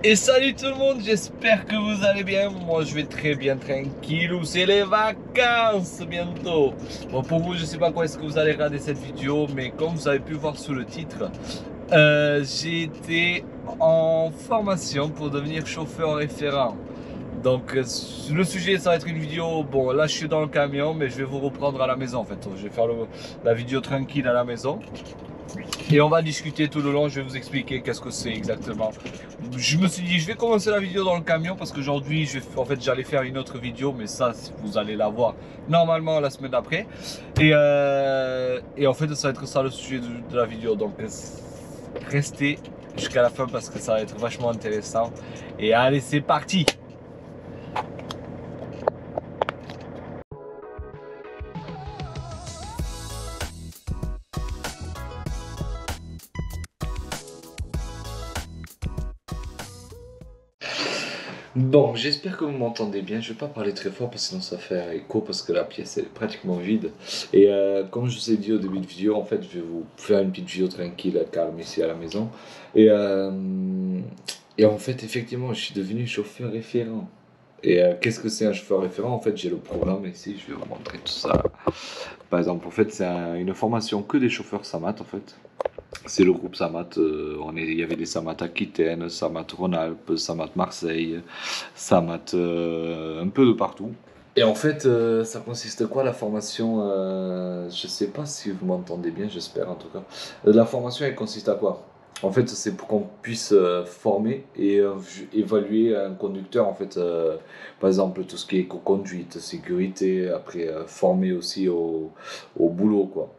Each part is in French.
Et salut tout le monde, j'espère que vous allez bien. Moi je vais très bien, tranquillou, c'est les vacances bientôt. Bon, pour vous, je sais pas quand est-ce que vous allez regarder cette vidéo, mais comme vous avez pu voir sous le titre, j'ai été en formation pour devenir chauffeur référent. Donc le sujet, ça va être une vidéo. Bon, là je suis dans le camion, mais je vais vous reprendre à la maison en fait. Je vais faire la vidéo tranquille à la maison. Et on va discuter tout le long, je vais vous expliquer qu'est-ce que c'est exactement. Je me suis dit, je vais commencer la vidéo dans le camion parce qu'aujourd'hui, en fait, j'allais faire une autre vidéo, mais ça, vous allez la voir normalement la semaine d'après. Et en fait, ça va être ça le sujet de la vidéo. Donc, restez jusqu'à la fin parce que ça va être vachement intéressant. Et allez, c'est parti! Bon, j'espère que vous m'entendez bien. Je vais pas parler très fort parce que sinon ça fait écho parce que la pièce elle est pratiquement vide. Et comme je vous ai dit au début de vidéo, en fait, je vais vous faire une petite vidéo tranquille, calme ici à la maison. Et, euh, et en fait, effectivement, je suis devenu chauffeur référent. Et qu'est-ce que c'est un chauffeur référent? En fait, j'ai le programme ici, je vais vous montrer tout ça. Par exemple, en fait, c'est une formation que des chauffeurs SAMAT en fait. C'est le groupe Samat. Il y avait des Samat Aquitaine, Samat Rhône-Alpes, Samat Marseille, Samat un peu de partout. Et en fait, ça consiste quoi la formation? Je sais pas si vous m'entendez bien, j'espère en tout cas. La formation, elle consiste à quoi? En fait, c'est pour qu'on puisse former et évaluer un conducteur. En fait, par exemple, tout ce qui est conduite, sécurité, après former aussi au boulot, quoi.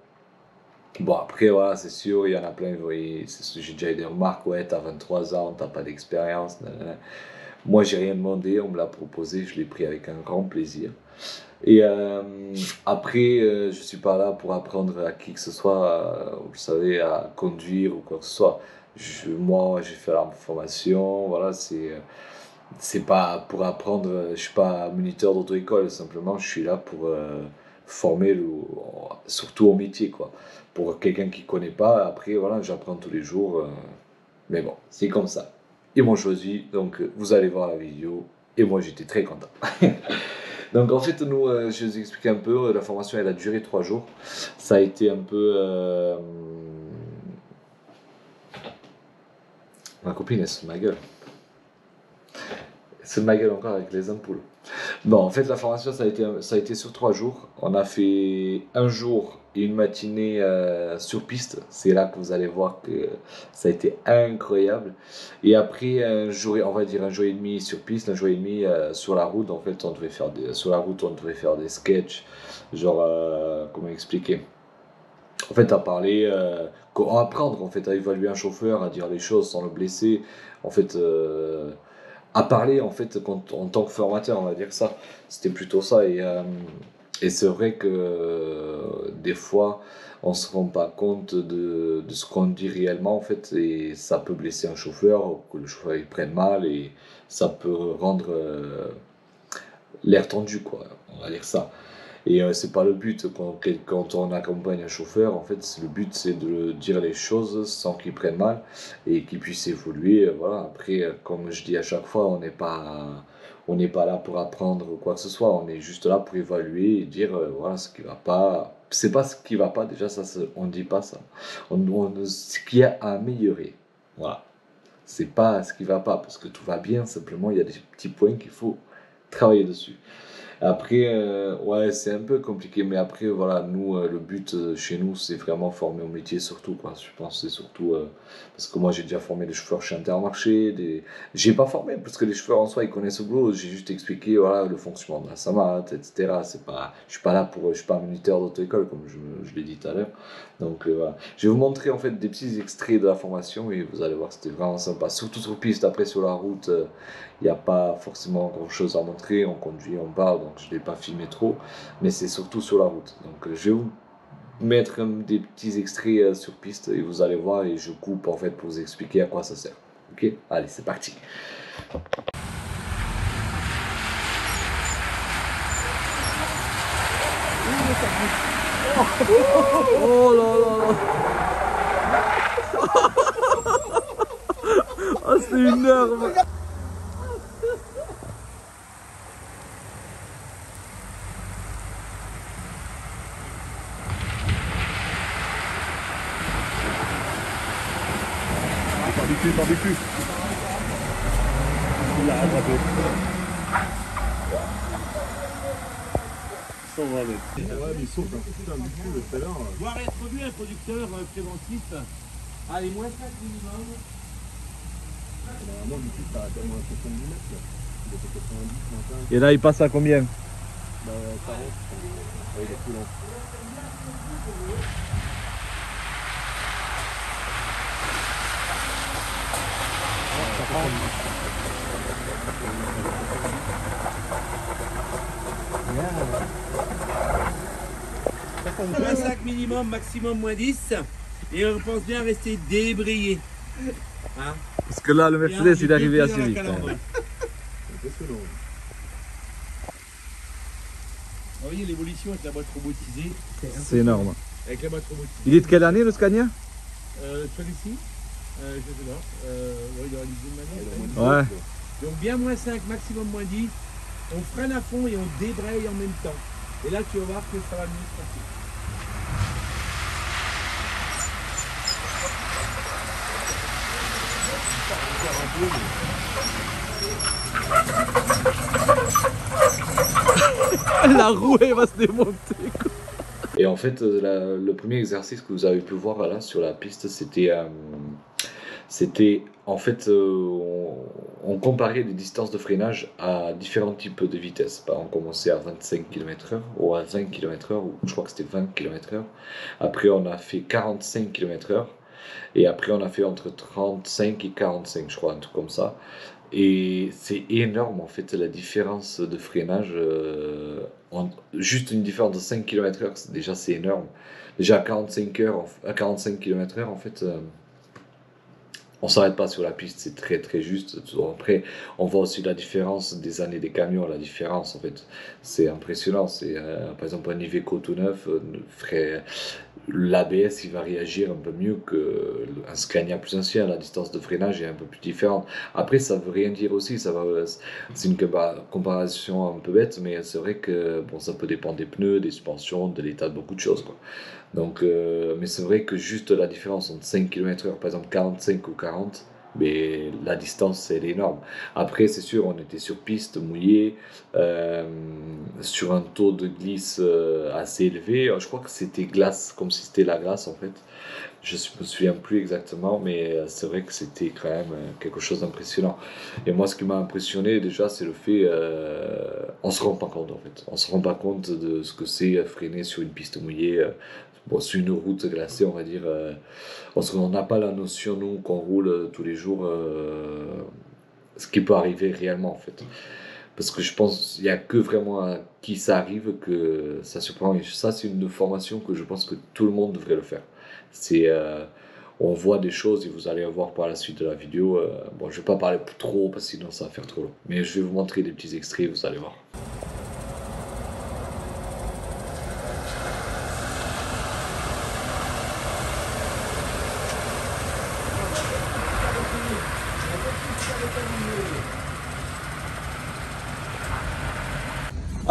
Bon, après, voilà, c'est sûr, il y en a plein, oui, j'ai déjà eu des remarques, ouais, t'as 23 ans, t'as pas d'expérience, nanana. Moi, j'ai rien demandé, on me l'a proposé, je l'ai pris avec un grand plaisir. Et après, je suis pas là pour apprendre à qui que ce soit, vous savez, à conduire ou quoi que ce soit. Moi, j'ai fait la formation, voilà, c'est pas pour apprendre, je suis pas moniteur d'auto-école, simplement je suis là pour former surtout au métier, quoi. Pour quelqu'un qui connaît pas, après voilà, j'apprends tous les jours, mais bon, c'est comme ça. Ils m'ont choisi, donc vous allez voir la vidéo, et moi j'étais très content. Donc en fait, nous, je vais vous expliquer un peu, la formation elle a duré 3 jours. Ça a été un peu. Ma copine elle se fout de ma gueule. Elle se fout de ma gueule encore avec les ampoules. Bon, en fait, la formation, ça a été sur 3 jours. On a fait un jour et une matinée sur piste. C'est là que vous allez voir que ça a été incroyable. Et après, un jour, on va dire un jour et demi sur piste, un jour et demi sur la route. En fait, sur la route, on devait faire des sketchs. Genre, comment expliquer? En fait, à parler, à apprendre en fait, à évaluer un chauffeur, à dire les choses sans le blesser. En fait, à parler en fait en tant que formateur, on va dire ça. C'était plutôt ça. Et c'est vrai que des fois, on se rend pas compte de ce qu'on dit réellement en fait, et ça peut blesser un chauffeur, que le chauffeur il prenne mal, et ça peut rendre l'air tendu, quoi. On va dire ça. Et c'est pas le but quand on accompagne un chauffeur, en fait, le but c'est de dire les choses sans qu'il prenne mal et qu'il puisse évoluer. Voilà. Après, comme je dis à chaque fois, on n'est pas là pour apprendre quoi que ce soit, on est juste là pour évaluer et dire voilà ce qui va pas. C'est pas ce qui va pas, déjà, on ne dit pas ça. Ce qu'il y a à améliorer. Voilà. C'est pas ce qui va pas, parce que tout va bien, simplement il y a des petits points qu'il faut travailler dessus. Après, ouais, c'est un peu compliqué, mais après, voilà, nous, le but chez nous, c'est vraiment former au métier surtout, quoi. Je pense que c'est surtout parce que moi, j'ai déjà formé des chauffeurs chez Intermarché, j'ai pas formé parce que les chauffeurs en soi, ils connaissent le boulot. J'ai juste expliqué, voilà, le fonctionnement de la SAMAT, etc. Je suis pas là je suis pas un moniteur d'auto-école, comme je l'ai dit tout à l'heure. Donc voilà. Je vais vous montrer en fait des petits extraits de la formation et vous allez voir, c'était vraiment sympa. Surtout sur piste, après sur la route. Il n'y a pas forcément grand chose à montrer, on conduit, on parle, donc je ne l'ai pas filmé trop, mais c'est surtout sur la route. Donc je vais vous mettre des petits extraits sur piste et vous allez voir, et je coupe en fait pour vous expliquer à quoi ça sert. Ok, allez, c'est parti. Oh là là là. Oh, c'est énorme. T'en veux plus. Il l'a rattrapé. Ouais, mais il saute un putain de cul tout à l'heure. Voir être vu un producteur préventif. Allez, moins 5 minimum. Normalement, du coup, ça a tellement un 70 mètres. Là. Il était 90, 95. Et là, il passe à combien? Bah, 40. Ouais, il est plus lent. Moins 5 minimum, maximum moins 10. Et on pense bien rester débrayé. Hein? Parce que là, le Mercedes, il est arrivé assez vite. Impressionnant. Vous voyez l'évolution avec la boîte robotisée. C'est énorme. Avec la boîte robotisée. Il est de quelle année le Scania? Celui-ci je sais pas. Ouais, il aura une dizaine d'années. Ouais. Donc bien moins 5, maximum moins 10. On freine à fond et on débraye en même temps. Et là, tu vas voir que ça va mieux se passer. La roue, elle va se démonter. Et en fait, le premier exercice que vous avez pu voir là sur la piste, c'était en fait, on comparait les distances de freinage à différents types de vitesses. On commençait à 25 km/h ou à 20 km/h, ou je crois que c'était 20 km/h. Après, on a fait 45 km/h. Et après, on a fait entre 35 et 45, je crois, un truc comme ça. Et c'est énorme en fait la différence de freinage. Juste une différence de 5 km/h, déjà c'est énorme. Déjà à 45 km/h, en fait, on s'arrête pas sur la piste, c'est très très juste. Après, on voit aussi la différence des années des camions, la différence en fait, c'est impressionnant. C'est par exemple un Iveco tout neuf, l'ABS il va réagir un peu mieux qu'un Scania plus ancien. La distance de freinage est un peu plus différente. Après, ça veut rien dire aussi. C'est une comparaison un peu bête, mais c'est vrai que bon, ça peut dépendre des pneus, des suspensions, de l'état de beaucoup de choses, quoi. Donc, mais c'est vrai que juste la différence entre 5 km/h, par exemple 45 ou 40, mais la distance elle est énorme. Après, c'est sûr, on était sur piste mouillée, sur un taux de glisse assez élevé. Je crois que c'était glace, comme si c'était la glace en fait. Je me souviens plus exactement, mais c'est vrai que c'était quand même quelque chose d'impressionnant. Et moi, ce qui m'a impressionné déjà, c'est le fait, on se rend pas compte en fait. On se rend pas compte de ce que c'est freiner sur une piste mouillée. Bon, sur une route glacée, on va dire, on n'a pas la notion, nous, qu'on roule tous les jours, ce qui peut arriver réellement, en fait. Parce que je pense qu'il n'y a que vraiment à qui ça arrive que ça surprend. Et ça, c'est une formation que je pense que tout le monde devrait le faire. On voit des choses et vous allez voir par la suite de la vidéo. Bon, je ne vais pas parler trop parce que sinon ça va faire trop long. Mais je vais vous montrer des petits extraits, vous allez voir.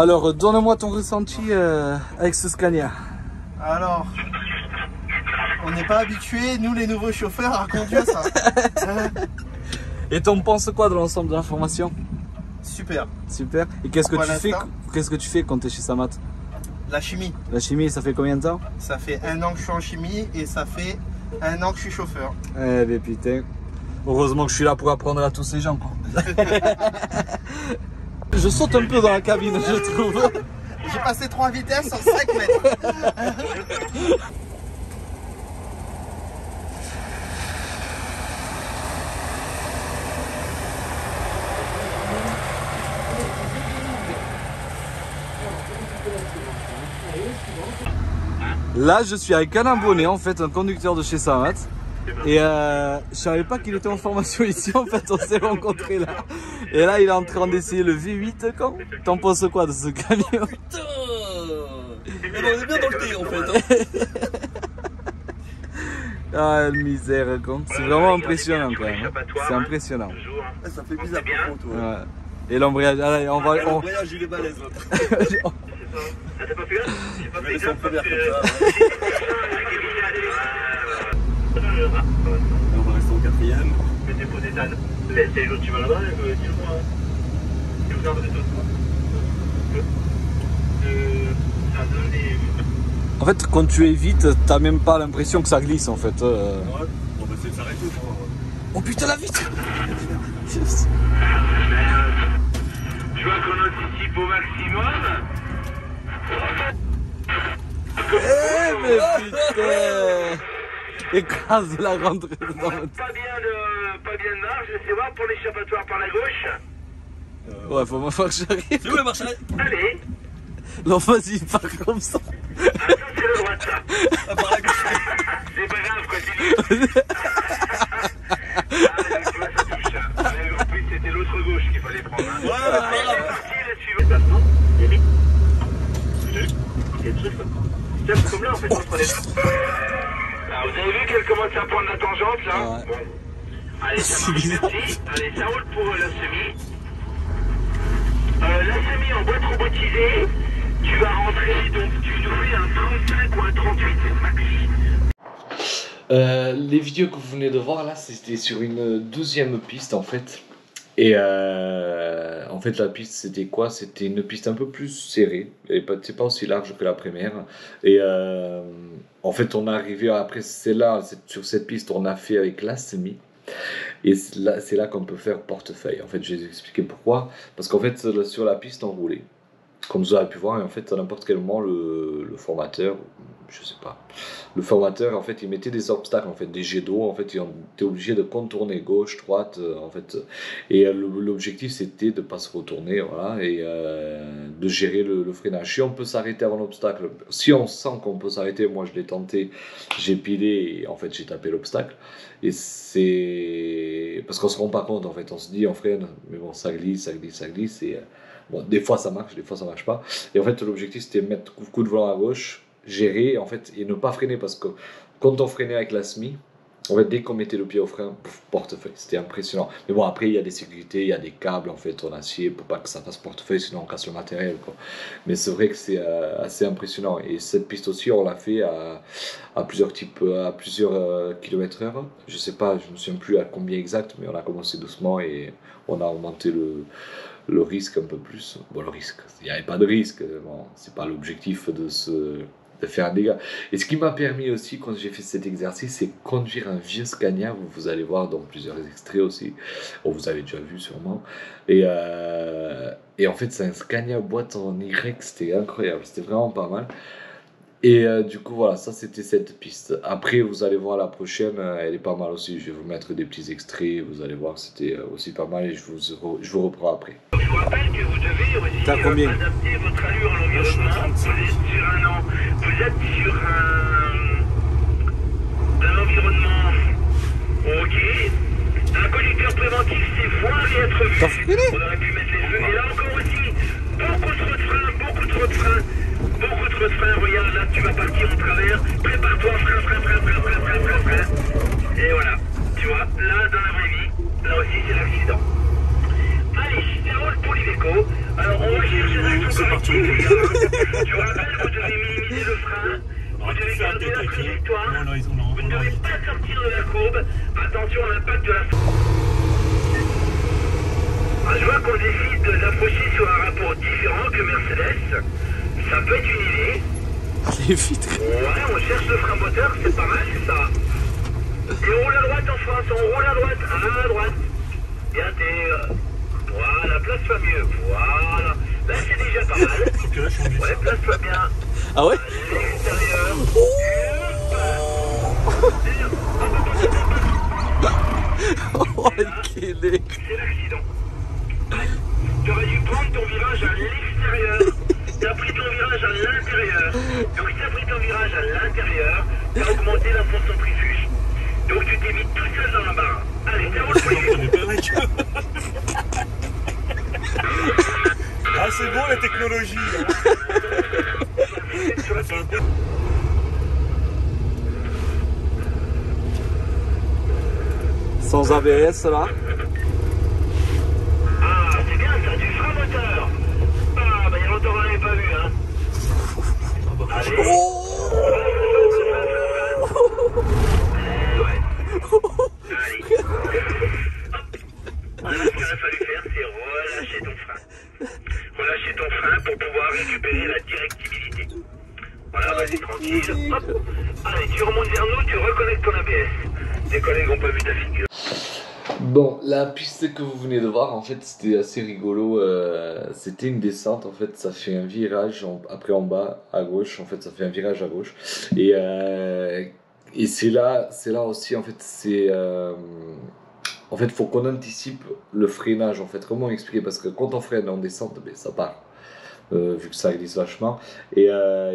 Alors, donne-moi ton ressenti avec ce Scania. Alors, on n'est pas habitués, nous les nouveaux chauffeurs, à conduire ça. Et t'en penses quoi de l'ensemble de l'information? Super. Super. Et qu'est-ce que tu fais quand tu es chez Samat? La chimie. La chimie, ça fait combien de temps? Ça fait 1 an que je suis en chimie et ça fait 1 an que je suis chauffeur. Eh ben putain. Heureusement que je suis là pour apprendre à tous ces gens, quoi. Je saute un peu dans la cabine, je trouve. J'ai passé 3 vitesses en 5 mètres. Là, je suis avec un abonné, en fait, un conducteur de chez Samat. Et je savais pas qu'il était en formation ici, en fait, on s'est rencontrés là. Et là, il est en train d'essayer le V8 quand. T'en penses quoi de ce camion? Putain, on est bien dans le thé en fait. Hein. Ah, misère, con. C'est vraiment impressionnant quand même. C'est impressionnant. Ça fait bizarre par contre. Ouais. Ouais. Et l'embrayage, allez, on va. L'embrayage il est balèze. Ah, t'as pas fait là? J'ai pas Je fait vais gaffe laisser parce comme que... ça. On va rester au 4ème. Mais dépôt des ânes. Laissez l'autre, tu vas là-bas, dis-le-moi. Tu regardes les autres. Ça donne des... En fait, quand tu évites, t'as même pas l'impression que ça glisse en fait. Ouais. On va essayer de s'arrêter. Oh putain, la vitre! Tu vois qu'on anticipe au maximum. Eh mais putain! Écrase la rentrée dedans. Pas bien de marge, laissez voir pour l'échappatoire par la gauche. Ouais, faut me faire charrier. C'est où la marche arrière? Allez. Non, vas-y, pas comme ça. Ah, ça c'est le droit ça. Ah, par la gauche. C'est pas grave, continue. Ah, donc, tu vois, ça touche. Mais en plus, c'était l'autre gauche qu'il fallait prendre. Hein. Ouais, Allez, pas grave. c'est le suivant. Maintenant, Eric. C'est le truc, tiens, comme là, en fait, on prenait pas. Alors, vous avez vu qu'elle commence à prendre la tangente, là? Ouais. Bon. Allez, ça marche, merci. Allez, ça roule pour la semi. La semi en boîte robotisée. Tu vas rentrer, donc tu nous fais un 35 ou un 38, maxi. Les vidéos que vous venez de voir là, c'était sur une 12e piste en fait. Et en fait, la piste c'était quoi? C'était une piste un peu plus serrée, et c'est pas aussi large que la première. Et en fait, on est arrivé après, sur cette piste, on a fait avec la semi. Et c'est là qu'on peut faire portefeuille. En fait, je vais vous expliquer pourquoi. Parce qu'en fait, sur la piste, on roulait. Comme vous avez pu voir, et en fait, à n'importe quel moment, le formateur, je sais pas, le formateur, en fait, il mettait des obstacles, en fait, des jets d'eau, en fait, il était obligé de contourner gauche, droite, en fait, et l'objectif, c'était de pas se retourner, voilà, et de gérer le freinage. Si on peut s'arrêter avant l'obstacle, si on sent qu'on peut s'arrêter, moi, je l'ai tenté, j'ai pilé, et en fait, j'ai tapé l'obstacle, et c'est... parce qu'on se rend pas compte, en fait, on se dit, on freine, mais bon, ça glisse, et... bon, des fois ça marche pas. Et en fait, l'objectif c'était mettre coup de volant à gauche, gérer en fait, et ne pas freiner parce que quand on freinait avec la semi, en fait, dès qu'on mettait le pied au frein, portefeuille, c'était impressionnant. Mais bon, après il y a des sécurités, il y a des câbles en fait en acier pour pas que ça fasse portefeuille, sinon on casse le matériel, quoi. Mais c'est vrai que c'est assez impressionnant. Et cette piste aussi, on l'a fait à plusieurs km/h. Je sais pas, je me souviens plus à combien exact, mais on a commencé doucement et on a augmenté le risque un peu plus. Bon, le risque, il n'y avait pas de risque, bon, c'est pas l'objectif de faire un dégât. Et ce qui m'a permis aussi, quand j'ai fait cet exercice, c'est conduire un vieux Scania, vous allez voir dans plusieurs extraits aussi, vous avez déjà vu sûrement, et en fait c'est un Scania boîte en Y, c'était incroyable, c'était vraiment pas mal. Et du coup voilà, ça c'était cette piste. Après vous allez voir la prochaine, elle est pas mal aussi, je vais vous mettre des petits extraits, vous allez voir c'était aussi pas mal et je vous reprends après. Je vous rappelle que vous devez aussi adapter votre allure à l'environnement. Vous êtes sur un environnement ok. Un conducteur préventif, c'est voir et être vu. On aurait pu mettre les feux, mais là encore aussi, beaucoup trop de freins. Regarde, là tu vas partir en travers, prépare-toi, frein. Et voilà, tu vois, là dans la vraie vie, là aussi c'est l'accident. Allez, c'est roule pour l'Iveco. Alors on va chercher l'action corrective, les gars. Je vous rappelle, vous devez minimiser le frein, vous devez garder la trajectoire, vous ne devez pas sortir de la courbe. Attention à l'impact de la... Je vois qu'on décide d'approcher sur un rapport différent que Mercedes. Ça peut être une idée. Les vitres. Ouais, on cherche le frein moteur, c'est pas mal ça. Et on roule à droite en France, on roule à droite. Bien voilà, place-toi mieux, voilà. Là c'est déjà pas mal. Ouais, place-toi bien. Ah ouais? L'extérieur. Oh, quel est... C'est l'accident. Tu aurais dû prendre ton virage à l'extérieur. T'as pris ton virage à l'intérieur. Donc si t'as pris ton virage à l'intérieur, t'as augmenté la force centrifuge. Donc tu t'es mis tout seul dans la barre. Allez, ça roule pour les Ah c'est bon la technologie hein. Sans ABS là. Ah, c'est bien ça, du frein moteur. Ah, bah il y a longtemps qu'on l'avait pas vu, hein. Allez. Ouais. Allez. Hop. Ce qu'il a fallu faire, c'est relâcher ton frein. Relâcher ton frein pour pouvoir récupérer la directibilité. Voilà, vas-y, tranquille. Hop. Allez, tu remontes vers nous, tu reconnectes ton ABS. Tes collègues n'ont pas vu ta figure. Bon, la piste que vous venez de voir, en fait, c'était assez rigolo. C'était une descente, en fait, ça fait un virage, après en bas, à gauche, en fait, ça fait un virage à gauche. Et c'est là aussi, en fait, en fait, faut qu'on anticipe le freinage, en fait. Comment expliquer? Parce que quand on freine en descente, ben, ça part. Vu que ça glisse vachement. Et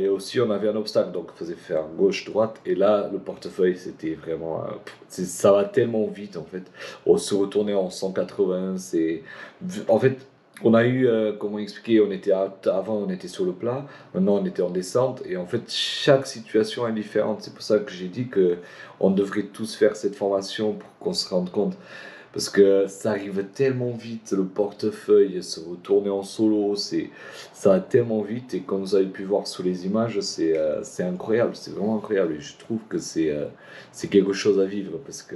aussi, on avait un obstacle, donc il faisait faire gauche-droite. Et là, le portefeuille, c'était vraiment. Ça va tellement vite, en fait. On se retournait en 180. En fait, on a eu, comment expliquer, avant, on était sur le plat. Maintenant, on était en descente. Et en fait, chaque situation est différente. C'est pour ça que j'ai dit qu'on devrait tous faire cette formation pour qu'on se rende compte. Parce que ça arrive tellement vite, le portefeuille, se retourner en solo, ça va tellement vite. Et comme vous avez pu voir sur les images, c'est incroyable, c'est vraiment incroyable. Et je trouve que c'est quelque chose à vivre. Parce que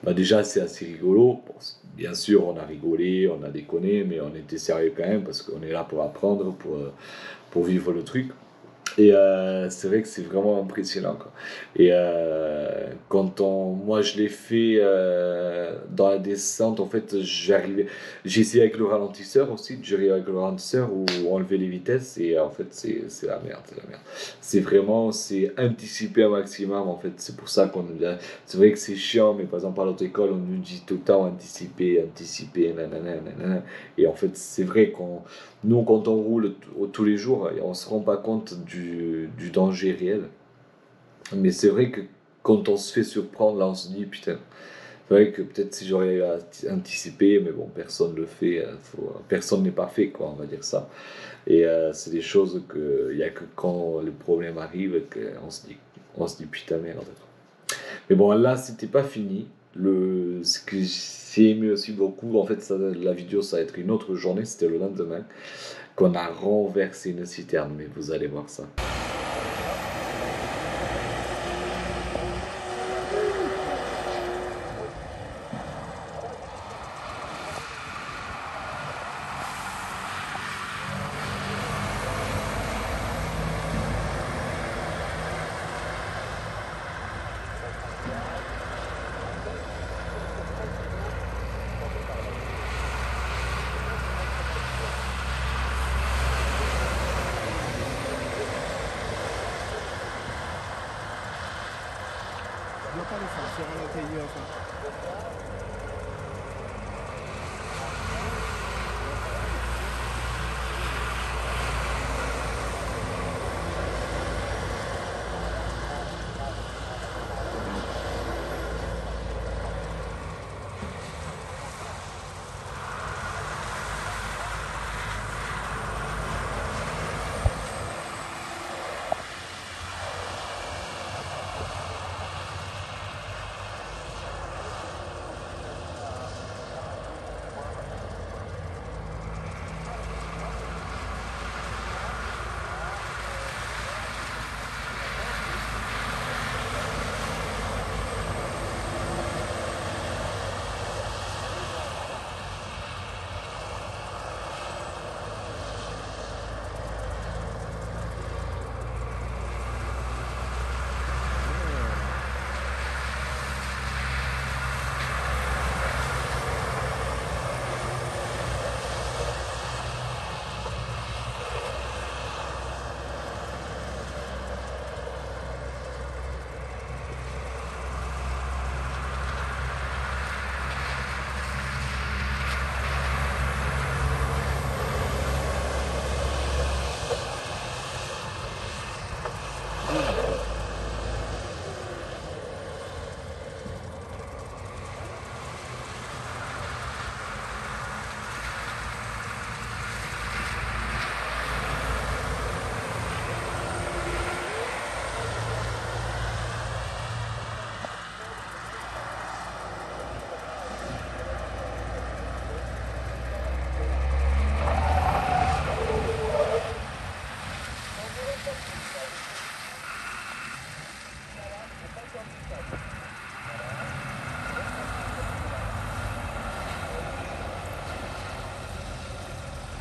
bah déjà, c'est assez rigolo. Bon, bien sûr, on a rigolé, on a déconné, mais on était sérieux quand même. Parce qu'on est là pour apprendre, pour vivre le truc. Et c'est vrai que c'est vraiment impressionnant, quoi. Et moi je l'ai fait dans la descente, en fait, j'ai essayé avec le ralentisseur aussi, de gérer avec le ralentisseur ou enlever les vitesses. Et en fait, c'est la merde, c'est la merde. C'est anticiper un maximum, en fait. C'est pour ça c'est vrai que c'est chiant, mais par exemple, à l'autre école, on nous dit tout le temps anticiper, nanana, nanana. Et en fait, c'est vrai nous, quand on roule tous les jours, on ne se rend pas compte du danger réel. Mais c'est vrai que quand on se fait surprendre, là, on se dit, putain, c'est vrai que peut-être si j'aurais anticipé, mais bon, personne ne le fait, personne n'est parfait, quoi, on va dire ça. Et c'est des choses il n'y a que quand le problème arrive qu'on se dit, putain, merde. Mais bon, là, c'était pas fini. Ce que j'ai aimé aussi beaucoup, en fait, la vidéo, ça va être une autre journée, c'était le lendemain, qu'on a renversé une citerne, mais vous allez voir ça. Je dois pas le faire, c'est à l'intérieur.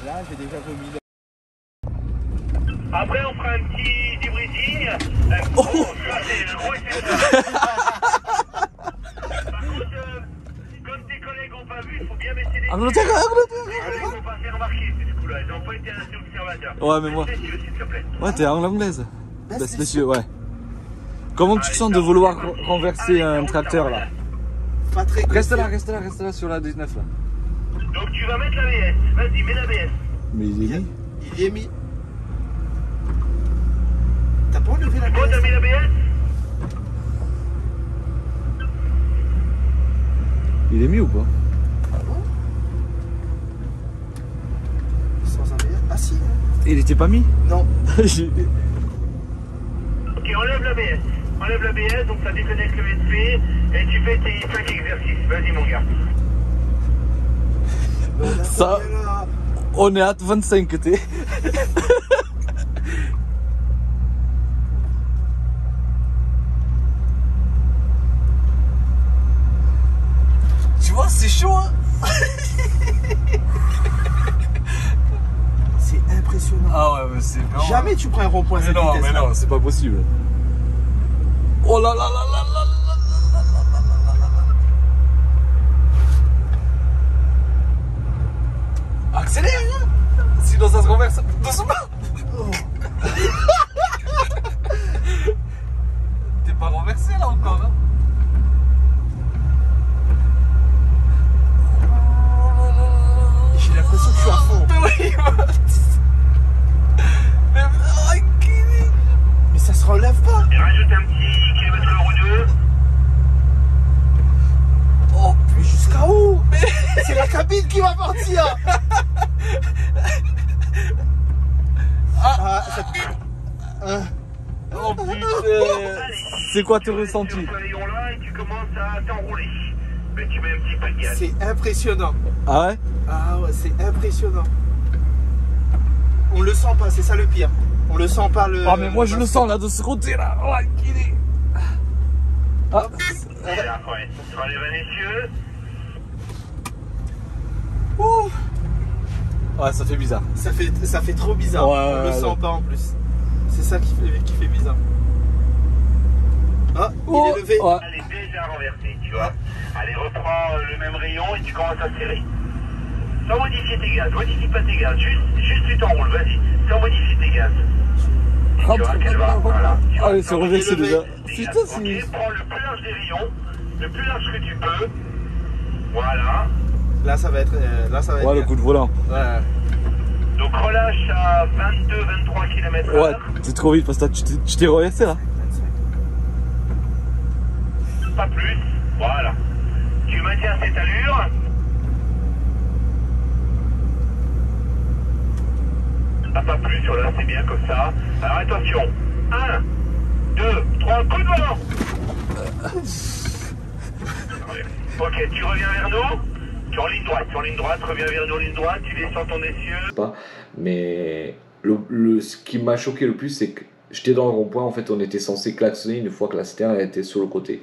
Là, j'ai déjà vomi. Après, on fera un petit débriding. Oh, ça, c'est un gros essai. Par contre, comme tes collègues n'ont pas vu, il faut bien baisser les yeux. Angleterre. Ils ne vont pas faire remarquer ces coups-là. Ils n'ont pas été assez observateurs. Ouais, mais moi. Baisse les yeux, s'il te plaît. Ouais, t'es anglaise. Baisse les yeux, ouais. Comment tu te sens de vouloir renverser un tracteur là? Pas très Reste là sur la 19 là. Donc, tu vas mettre l'ABS. Vas-y, mets l'ABS. Mais il est mis. Il y est mis. T'as pas enlevé la Bon, t'as mis l'ABS? Il est mis ou pas? Sans ABS? Ah si. Il était pas mis? Non. Ok, enlève l'ABS. Enlève l'ABS, donc ça déconnecte le VSP et tu fais tes 5 exercices. Vas-y, mon gars. Ça, on est à 25 t'es. Tu vois, c'est chaud hein. C'est impressionnant. Ah ouais, mais c'est vraiment... Jamais tu prends un rond-point à cette vitesse. Mais non, c'est pas possible. Oh là là là là là là là là là là. Accélère hein. Sinon ça se renverse doucement. Oh. T'es pas renversé là encore hein. J'ai l'impression que je suis à fond. Mais ça se relève pas. Et rajoute un petit kilomètre ou deux. Oh, mais jusqu'à où? C'est la cabine qui va partir. Oh putain. C'est quoi tes ressentis? Tu rayon là et tu commences à t'enrouler. Mais tu mets un petit peu de gaz. C'est impressionnant. Ah ouais? Ah ouais, c'est impressionnant. On le sent pas, c'est ça le pire. On le sent pas le... Ah mais moi je le sens là de ce côté là. Oh, qu'il est... Ah. Voilà, ouais. Relève les yeux. Ouh. Ouais, ça fait bizarre. Ça fait trop bizarre. Ouais, on le sent pas en plus. C'est ça qui fait bizarre. Ah, il est levé. Ouais. Elle est déjà renversée, tu vois. Allez, reprends le même rayon et tu commences à serrer. Sans modifier tes gaz, modifie pas tes gaz. Juste tu t'enroules, vas-y. Sans modifier tes gaz. Tu vois qu'elle va, voilà. Allez, c'est reversé déjà. Putain, Putain, c'est... Ok, prends le plus large des rayons, le plus large que tu peux. Voilà. Là, ça va être... Ouais, le coup de volant. Ouais. Donc relâche à 22-23 km/h. Ouais, c'est trop vite parce que tu t'es reversé là. Pas plus. Voilà. Tu maintiens cette allure. Ah, pas plus, voilà, c'est bien comme ça. Alors attention. 1, 2, 3, coup de volant. Ok, tu reviens vers nous. Tu es en ligne droite, reviens vers nous en ligne droite, tu descends ton essieu. Pas, mais ce qui m'a choqué le plus, c'est que j'étais dans le rond-point, en fait, on était censé klaxonner une fois que la citerne était sur le côté.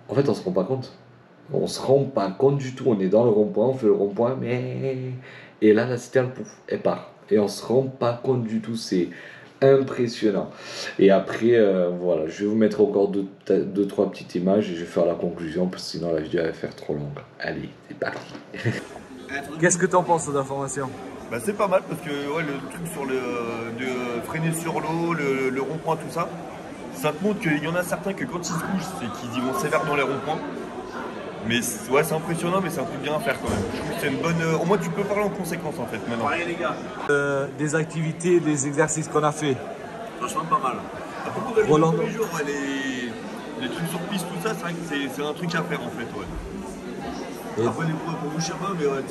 En fait, on se rend pas compte. On se rend pas compte du tout. On est dans le rond-point, on fait le rond-point, mais... Et là, la citerne, pouf, elle part. Et on se rend pas compte du tout. C'est impressionnant. Et après, voilà, je vais vous mettre encore deux, trois petites images et je vais faire la conclusion parce que sinon la vidéo va faire trop longue. Allez, c'est parti. Qu'est-ce que t'en penses d'information? Bah c'est pas mal parce que ouais, le truc sur de freiner sur l'eau, le rond-point, tout ça, ça te montre qu'il y en a certains que quand ils se couchent, c'est qu'ils y vont sévère dans les ronds-points. Mais ouais, c'est impressionnant, mais c'est un truc bien à faire quand même. Je trouve que c'est une bonne. Au moins, tu peux parler en conséquence en fait maintenant. Allez les gars. Des activités, des exercices qu'on a fait. Franchement, pas mal. Beaucoup de Roland. tous les jours, ouais, les trucs sur piste, tout ça, c'est vrai que c'est un truc à faire en fait. Ouais. Et après, les pour vous, je sais pas, mais ouais,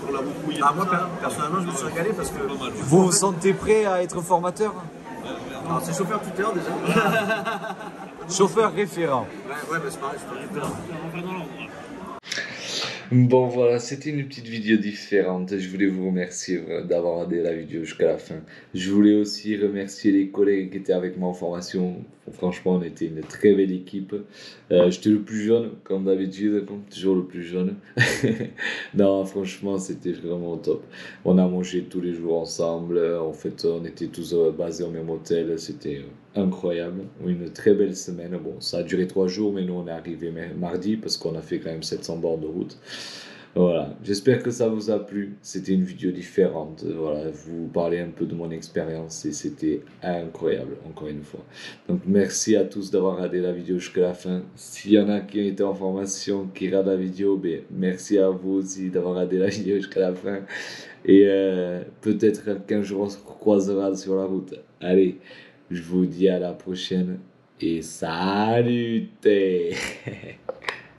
sur la route mouillée. Moi, personnellement, je me suis régalé parce que. Pas mal. vous vous sentez prêt à être formateur? Alors, c'est chauffeur tuteur déjà. Chauffeur référent. Ouais, mais c'est pareil, je suis pas référent. Bon voilà, c'était une petite vidéo différente. Je voulais vous remercier d'avoir regardé la vidéo jusqu'à la fin. Je voulais aussi remercier les collègues qui étaient avec moi en formation. Franchement, on était une très belle équipe. J'étais le plus jeune, comme d'habitude, comme toujours le plus jeune. Non, franchement, c'était vraiment top. On a mangé tous les jours ensemble. En fait, on était tous basés au même hôtel. C'était incroyable. Une très belle semaine. Bon, ça a duré 3 jours, mais nous, on est arrivé mardi parce qu'on a fait quand même 700 bornes de route. Voilà, j'espère que ça vous a plu. C'était une vidéo différente. Voilà, vous parlez un peu de mon expérience et c'était incroyable, encore une fois. Donc, merci à tous d'avoir regardé la vidéo jusqu'à la fin. S'il y en a qui ont été en formation, qui regardent la vidéo, ben, merci à vous aussi d'avoir regardé la vidéo jusqu'à la fin. Et peut-être qu'un jour on se croisera sur la route. Allez, je vous dis à la prochaine et salut!